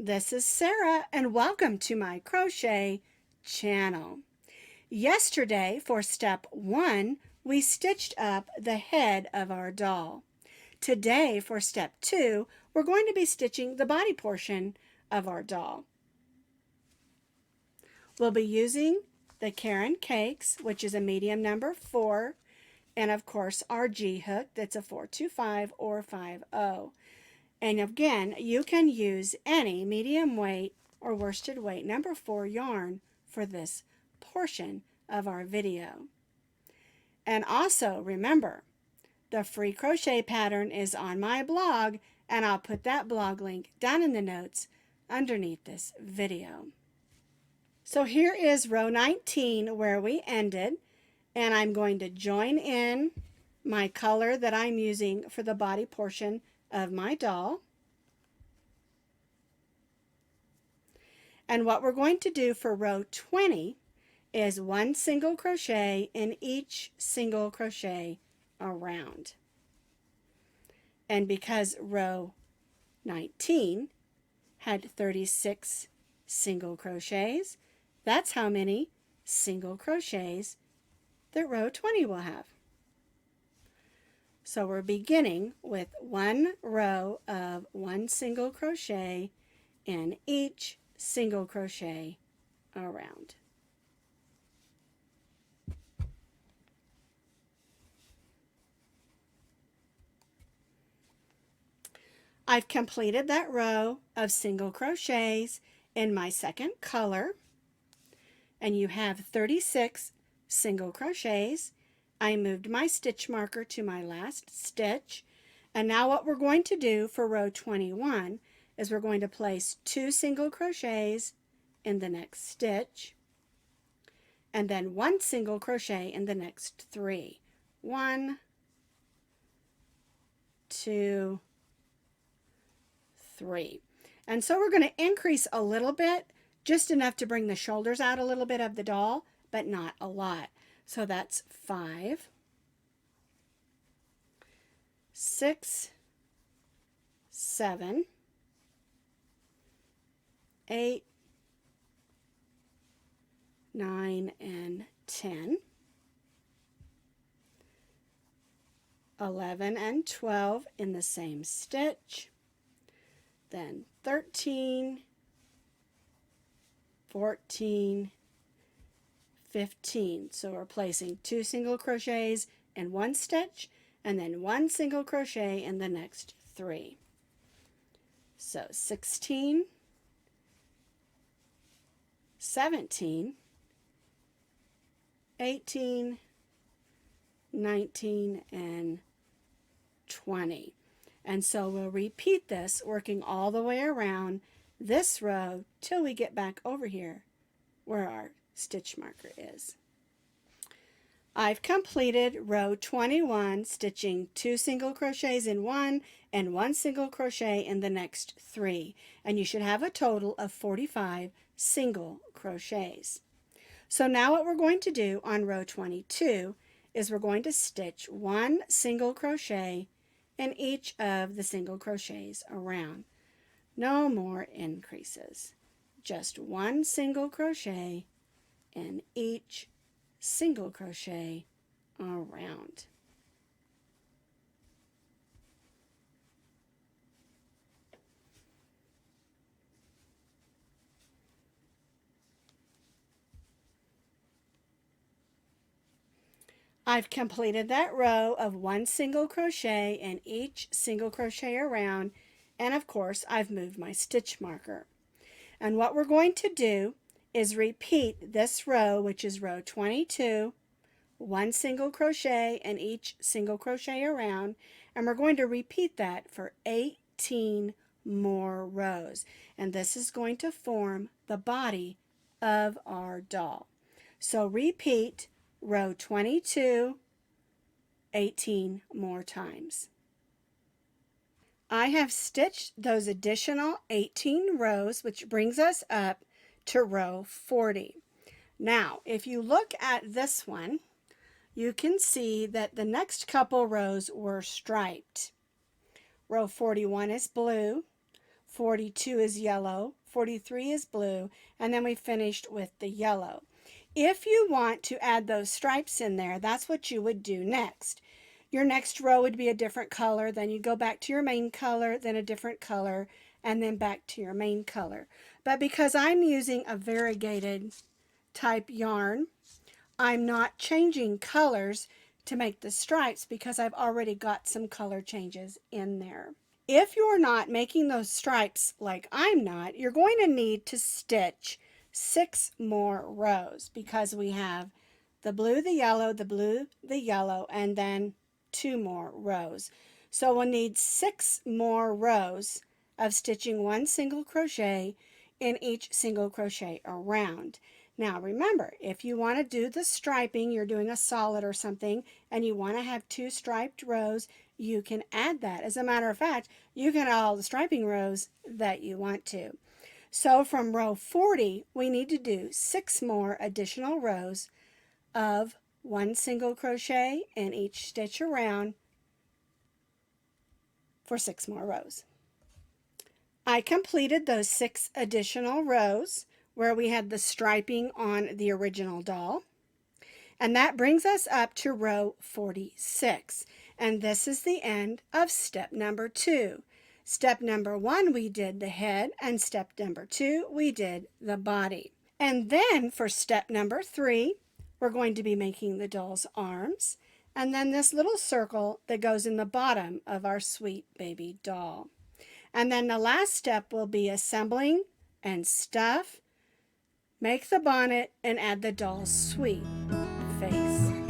This is Sarah and welcome to my crochet channel. Yesterday for step 1 we stitched up the head of our doll. Today for step 2 we're going to be stitching the body portion of our doll. We'll be using the Karen Cakes, which is a medium number 4, and of course our G hook that's a 425 or 50. And again, you can use any medium weight or worsted weight number 4 yarn for this portion of our video. And also remember, the free crochet pattern is on my blog, and I'll put that blog link down in the notes underneath this video. So here is row 19 where we ended, and I'm going to join in my color that I'm using for the body portion of my doll. And what we're going to do for row 20 is 1 single crochet in each single crochet around. And because row 19 had 36 single crochets, that's how many single crochets that row 20 will have. So we're beginning with 1 row of 1 single crochet in each single crochet around. I've completed that row of single crochets in my second color, and you have 36 single crochets. I moved my stitch marker to my last stitch, and now what we're going to do for row 21 is we're going to place 2 single crochets in the next stitch, and then 1 single crochet in the next 3. 1, 2, 3. And so we're going to increase a little bit, just enough to bring the shoulders out a little bit of the doll, but not a lot. So that's 5, 6, 7, 8, 9, and 10, 11 and 12 in the same stitch, then 13, 14, 15. So we're placing 2 single crochets in one stitch and then 1 single crochet in the next 3. So 16, 17, 18, 19, and 20. And so we'll repeat this, working all the way around this row till we get back over here where our stitch marker is. I've completed row 21, stitching 2 single crochets in one and 1 single crochet in the next 3, and you should have a total of 45 single crochets. So now what we're going to do on row 22 is we're going to stitch 1 single crochet in each of the single crochets around. No more increases, just 1 single crochet in each single crochet around. I've completed that row of 1 single crochet in each single crochet around, and of course I've moved my stitch marker. And what we're going to do is repeat this row, which is row 22, 1 single crochet in each single crochet around, and we're going to repeat that for 18 more rows, and this is going to form the body of our doll. So repeat row 22 18 more times. I have stitched those additional 18 rows, which brings us up to row 40. Now, if you look at this one, you can see that the next couple rows were striped. Row 41 is blue, 42 is yellow, 43 is blue, and then we finished with the yellow. If you want to add those stripes in there, that's what you would do next. Your next row would be a different color, then you go back to your main color, then a different color, and then back to your main color. But because I'm using a variegated type yarn, I'm not changing colors to make the stripes because I've already got some color changes in there. If you're not making those stripes like I'm not, you're going to need to stitch 6 more rows because we have the blue, the yellow, the blue, the yellow, and then 2 more rows. So we'll need 6 more rows of stitching 1 single crochet in each single crochet around. Now remember, if you want to do the striping, you're doing a solid or something, and you want to have 2 striped rows, you can add that. As a matter of fact, you can add all the striping rows that you want to. So from row 40, we need to do 6 more additional rows of 1 single crochet in each stitch around for 6 more rows. I completed those 6 additional rows where we had the striping on the original doll. And that brings us up to row 46. And this is the end of step number 2. Step number 1, we did the head, and step number 2, we did the body. And then for step number 3, we're going to be making the doll's arms, and then this little circle that goes in the bottom of our sweet baby doll. And then the last step will be assembling and stuff, make the bonnet, and add the doll's sweet face.